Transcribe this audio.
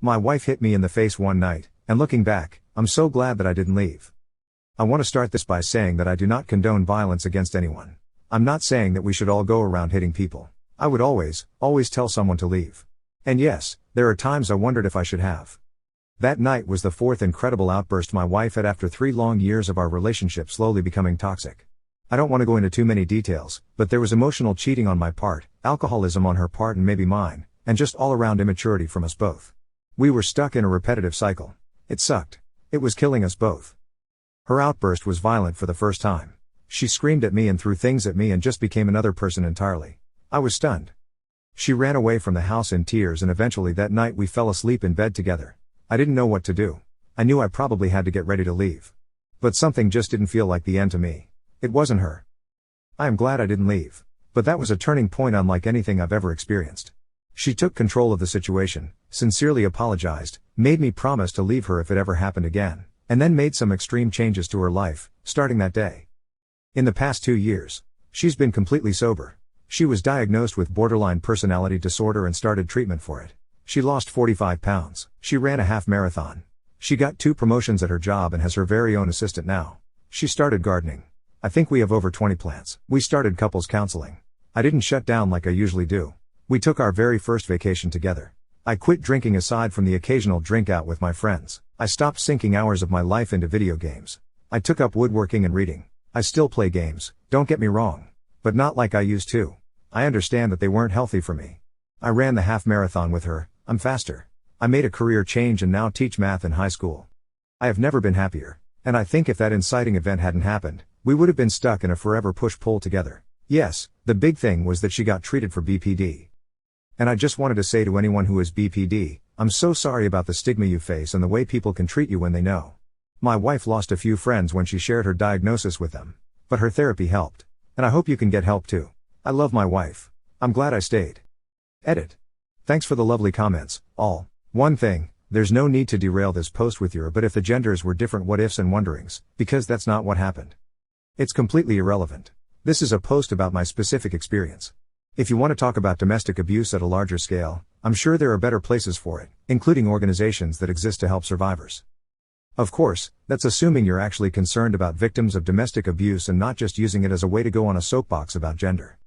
My wife hit me in the face one night, and looking back, I'm so glad that I didn't leave. I want to start this by saying that I do not condone violence against anyone. I'm not saying that we should all go around hitting people. I would always tell someone to leave. And yes, there are times I wondered if I should have. That night was the fourth incredible outburst my wife had after 3 long years of our relationship slowly becoming toxic. I don't want to go into too many details, but there was emotional cheating on my part, alcoholism on her part and maybe mine, and just all around immaturity from us both. We were stuck in a repetitive cycle. It sucked. It was killing us both. Her outburst was violent for the first time. She screamed at me and threw things at me and just became another person entirely. I was stunned. She ran away from the house in tears and eventually that night we fell asleep in bed together. I didn't know what to do. I knew I probably had to get ready to leave. But something just didn't feel like the end to me. It wasn't her. I am glad I didn't leave. But that was a turning point unlike anything I've ever experienced. She took control of the situation, sincerely apologized, made me promise to leave her if it ever happened again, and then made some extreme changes to her life, starting that day. In the past 2 years, she's been completely sober. She was diagnosed with borderline personality disorder and started treatment for it. She lost 45 pounds. She ran a half marathon. She got 2 promotions at her job and has her very own assistant now. She started gardening. I think we have over 20 plants. We started couples counseling. I didn't shut down like I usually do. We took our very first vacation together. I quit drinking aside from the occasional drink out with my friends. I stopped sinking hours of my life into video games. I took up woodworking and reading. I still play games, don't get me wrong. But not like I used to. I understand that they weren't healthy for me. I ran the half marathon with her. I'm faster. I made a career change and now teach math in high school. I have never been happier. And I think if that inciting event hadn't happened, we would have been stuck in a forever push-pull together. Yes, the big thing was that she got treated for BPD. And I just wanted to say to anyone who has BPD, I'm so sorry about the stigma you face and the way people can treat you when they know. My wife lost a few friends when she shared her diagnosis with them. But her therapy helped. And I hope you can get help too. I love my wife. I'm glad I stayed. Edit. Thanks for the lovely comments, all. One thing, there's no need to derail this post with your but if the genders were different what ifs and wonderings, because that's not what happened. It's completely irrelevant. This is a post about my specific experience. If you want to talk about domestic abuse at a larger scale, I'm sure there are better places for it, including organizations that exist to help survivors. Of course, that's assuming you're actually concerned about victims of domestic abuse and not just using it as a way to go on a soapbox about gender.